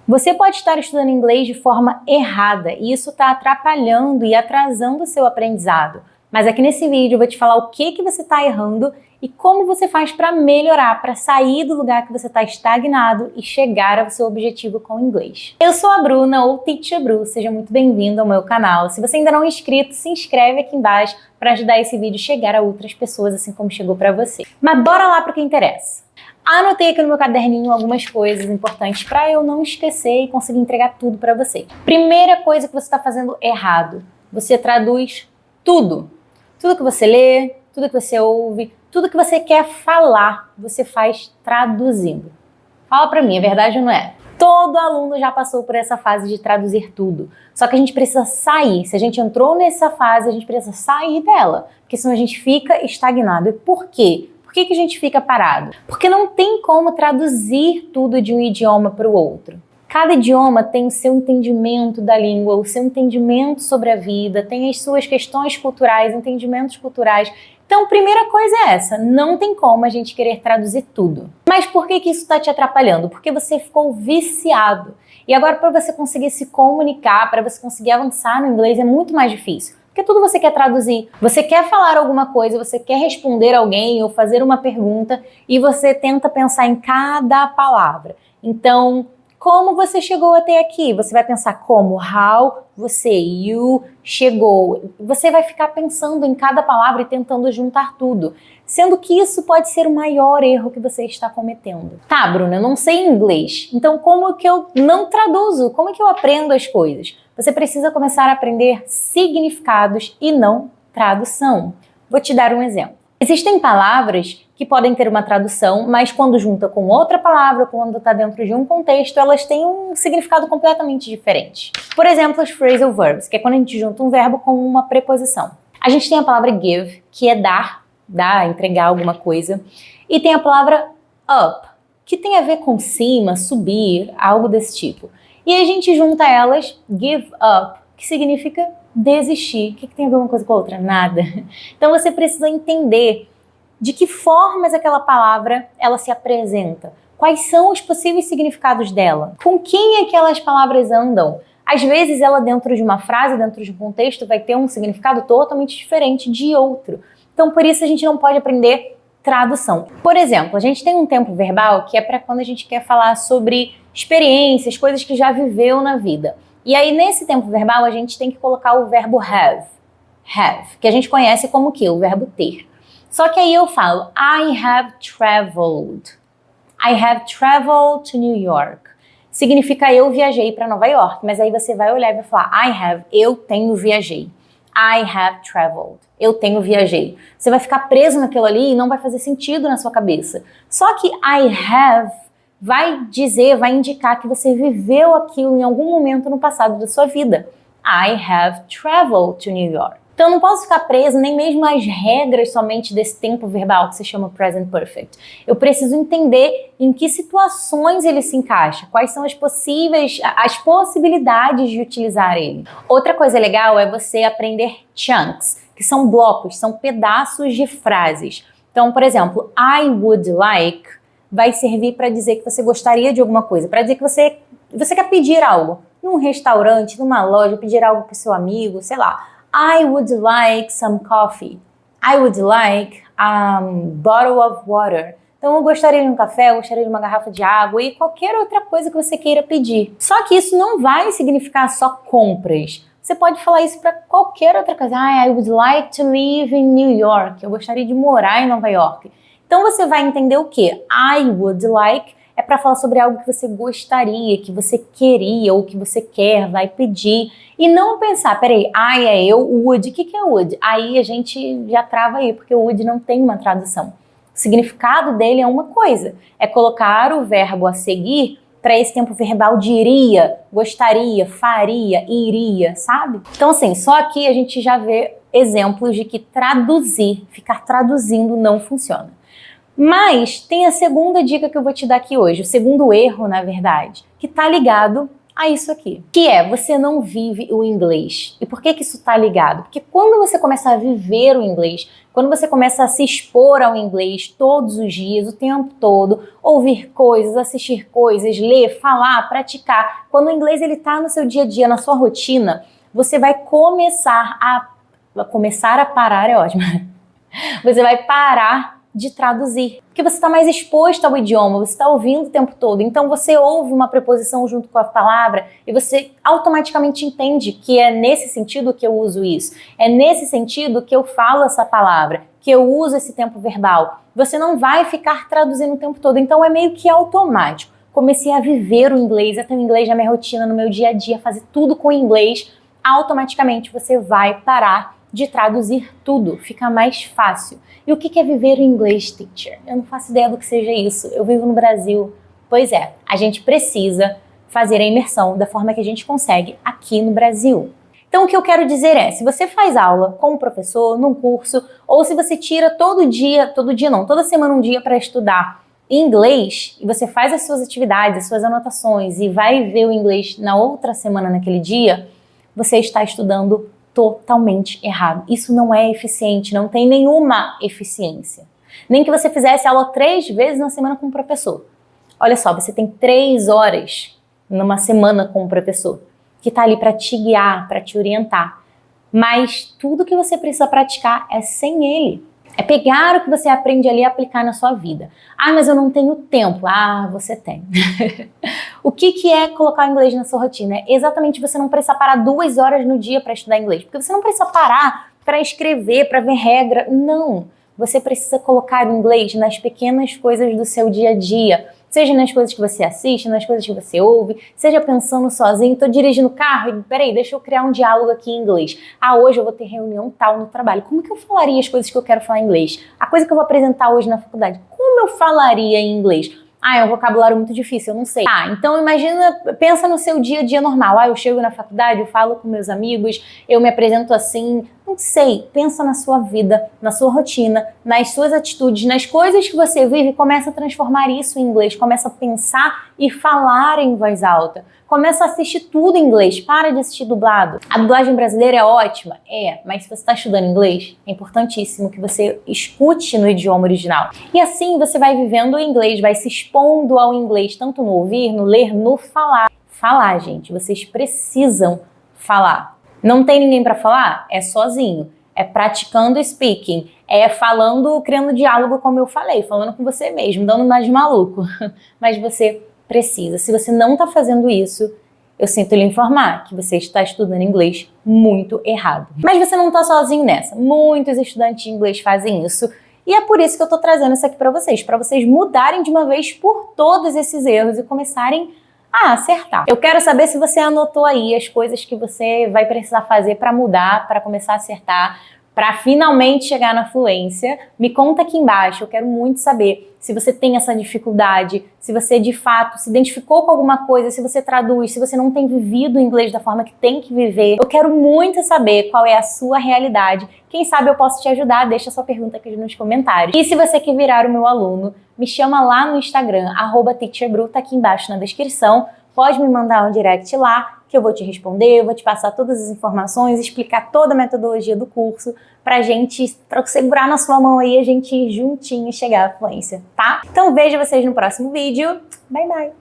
Você pode estar estudando inglês de forma errada e isso está atrapalhando e atrasando o seu aprendizado. Mas aqui nesse vídeo eu vou te falar o que você está errando e como você faz para melhorar, para sair do lugar que você está estagnado e chegar ao seu objetivo com o inglês. Eu sou a Bruna, ou Teacher Bru, seja muito bem-vindo ao meu canal. Se você ainda não é inscrito, se inscreve aqui embaixo para ajudar esse vídeo a chegar a outras pessoas, assim como chegou para você. Mas bora lá para o que interessa. Anotei aqui no meu caderninho algumas coisas importantes para eu não esquecer e conseguir entregar tudo para você. Primeira coisa que você está fazendo errado, você traduz tudo. Tudo que você lê, tudo que você ouve, tudo que você quer falar, você faz traduzindo. Fala pra mim, é verdade ou não é? Todo aluno já passou por essa fase de traduzir tudo. Só que a gente precisa sair. Se a gente entrou nessa fase, a gente precisa sair dela. Porque senão a gente fica estagnado. E por quê? Por que a gente fica parado? Porque não tem como traduzir tudo de um idioma para o outro. Cada idioma tem o seu entendimento da língua, o seu entendimento sobre a vida, tem as suas questões culturais, entendimentos culturais. Então, primeira coisa é essa, não tem como a gente querer traduzir tudo. Mas por que isso está te atrapalhando? Porque você ficou viciado. E agora, para você conseguir se comunicar, para você conseguir avançar no inglês, é muito mais difícil. Porque tudo você quer traduzir. Você quer falar alguma coisa, você quer responder alguém ou fazer uma pergunta e você tenta pensar em cada palavra. Então, como você chegou até aqui? Você vai pensar como, how, você, you, chegou. Você vai ficar pensando em cada palavra e tentando juntar tudo. Sendo que isso pode ser o maior erro que você está cometendo. Tá, Bruna, eu não sei inglês. Então como que eu não traduzo? Como que eu aprendo as coisas? Você precisa começar a aprender significados e não tradução. Vou te dar um exemplo. Existem palavras que podem ter uma tradução, mas quando junta com outra palavra, quando está dentro de um contexto, elas têm um significado completamente diferente. Por exemplo, os phrasal verbs, que é quando a gente junta um verbo com uma preposição. A gente tem a palavra give, que é dar, entregar alguma coisa, e tem a palavra up, que tem a ver com cima, subir, algo desse tipo. E a gente junta elas, give up, que significa desistir. O que tem a ver uma coisa com a outra? Nada. Então você precisa entender de que formas aquela palavra ela se apresenta. Quais são os possíveis significados dela? Com quem aquelas palavras andam? Às vezes ela dentro de uma frase, dentro de um contexto, vai ter um significado totalmente diferente de outro. Então por isso a gente não pode aprender tradução. Por exemplo, a gente tem um tempo verbal que é para quando a gente quer falar sobre experiências, coisas que já viveu na vida. E aí, nesse tempo verbal, a gente tem que colocar o verbo have, que a gente conhece como que? O verbo ter. Só que aí eu falo, I have traveled to New York. Significa eu viajei para Nova York, mas aí você vai olhar e vai falar, I have, eu tenho viajei. I have traveled, eu tenho viajei. Você vai ficar preso naquilo ali e não vai fazer sentido na sua cabeça. Só que I have vai indicar que você viveu aquilo em algum momento no passado da sua vida. I have traveled to New York. Então eu não posso ficar preso nem mesmo às regras somente desse tempo verbal que se chama present perfect. Eu preciso entender em que situações ele se encaixa, quais são as possibilidades de utilizar ele. Outra coisa legal é você aprender chunks, que são blocos, são pedaços de frases. Então, por exemplo, I would like vai servir para dizer que você gostaria de alguma coisa, para dizer que você quer pedir algo num restaurante, numa loja, pedir algo para o seu amigo, sei lá. I would like some coffee. I would like a bottle of water. Então eu gostaria de um café, eu gostaria de uma garrafa de água e qualquer outra coisa que você queira pedir. Só que isso não vai significar só compras. Você pode falar isso para qualquer outra coisa. I would like to live in New York. Eu gostaria de morar em Nova York. Então você vai entender o que? I would like é para falar sobre algo que você gostaria, que você queria ou que você quer, vai pedir. E não pensar, peraí, I é eu, would, o que é would? Aí a gente já trava aí, porque o would não tem uma tradução. O significado dele é uma coisa, é colocar o verbo a seguir para esse tempo verbal de iria, gostaria, faria, iria, sabe? Então assim, só aqui a gente já vê exemplos de que traduzir, ficar traduzindo não funciona. Mas tem a segunda dica que eu vou te dar aqui hoje, o segundo erro, na verdade, que está ligado a isso aqui, que é você não vive o inglês. E por que que isso tá ligado? Porque quando você começa a viver o inglês, quando você começa a se expor ao inglês todos os dias, o tempo todo, ouvir coisas, assistir coisas, ler, falar, praticar, quando o inglês ele tá no seu dia a dia, na sua rotina, você vai começar a parar, é ótimo. Você vai parar de traduzir, porque você está mais exposto ao idioma, você está ouvindo o tempo todo, então você ouve uma preposição junto com a palavra e você automaticamente entende que é nesse sentido que eu uso isso, é nesse sentido que eu falo essa palavra, que eu uso esse tempo verbal. Você não vai ficar traduzindo o tempo todo, então é meio que automático. Comecei a viver o inglês, a ter o inglês na minha rotina, no meu dia a dia, fazer tudo com inglês, automaticamente você vai parar de traduzir tudo, fica mais fácil. E o que é viver o inglês, teacher? Eu não faço ideia do que seja isso, eu vivo no Brasil. Pois é, a gente precisa fazer a imersão da forma que a gente consegue aqui no Brasil. Então o que eu quero dizer é, se você faz aula com um professor, num curso, ou se você tira toda semana um dia para estudar inglês, e você faz as suas atividades, as suas anotações, e vai ver o inglês na outra semana naquele dia, você está estudando totalmente errado. Isso não é eficiente, não tem nenhuma eficiência. Nem que você fizesse aula 3 vezes na semana com o professor. Olha só, você tem 3 horas numa semana com o professor, que está ali para te guiar, para te orientar. Mas tudo que você precisa praticar é sem ele. É pegar o que você aprende ali e aplicar na sua vida. Ah, mas eu não tenho tempo. Ah, você tem. O que é colocar o inglês na sua rotina? É exatamente você não precisar parar 2 horas no dia para estudar inglês. Porque você não precisa parar para escrever, para ver regra. Não. Você precisa colocar o inglês nas pequenas coisas do seu dia a dia. Seja nas coisas que você assiste, nas coisas que você ouve, seja pensando sozinho, tô dirigindo o carro e peraí, deixa eu criar um diálogo aqui em inglês. Ah, hoje eu vou ter reunião tal no trabalho. Como que eu falaria as coisas que eu quero falar em inglês? A coisa que eu vou apresentar hoje na faculdade, como eu falaria em inglês? Ah, é um vocabulário muito difícil, eu não sei. Ah, então pensa no seu dia a dia normal. Ah, eu chego na faculdade, eu falo com meus amigos, eu me apresento assim. Não sei, pensa na sua vida, na sua rotina, nas suas atitudes, nas coisas que você vive e começa a transformar isso em inglês. Começa a pensar e falar em voz alta. Começa a assistir tudo em inglês, para de assistir dublado. A dublagem brasileira é ótima? É, mas se você está estudando inglês, é importantíssimo que você escute no idioma original. E assim você vai vivendo o inglês, vai se expondo ao inglês, tanto no ouvir, no ler, no falar. Falar, gente, vocês precisam falar. Não tem ninguém para falar? É sozinho. É praticando speaking. É falando, criando diálogo, como eu falei, falando com você mesmo, dando mais de maluco. Mas você precisa. Se você não está fazendo isso, eu sinto lhe informar que você está estudando inglês muito errado. Mas você não está sozinho nessa. Muitos estudantes de inglês fazem isso. E é por isso que eu estou trazendo isso aqui para vocês mudarem de uma vez por todos esses erros e começarem a acertar. Eu quero saber se você anotou aí as coisas que você vai precisar fazer para mudar, para começar a acertar, para finalmente chegar na fluência. Me conta aqui embaixo, eu quero muito saber se você tem essa dificuldade, se você de fato se identificou com alguma coisa, se você traduz, se você não tem vivido o inglês da forma que tem que viver. Eu quero muito saber qual é a sua realidade. Quem sabe eu posso te ajudar, deixa sua pergunta aqui nos comentários. E se você quer virar o meu aluno, me chama lá no Instagram, @teacherbru, tá aqui embaixo na descrição. Pode me mandar um direct lá, que eu vou te responder, eu vou te passar todas as informações, explicar toda a metodologia do curso, pra segurar na sua mão aí, a gente ir juntinho e chegar à fluência, tá? Então vejo vocês no próximo vídeo. Bye, bye!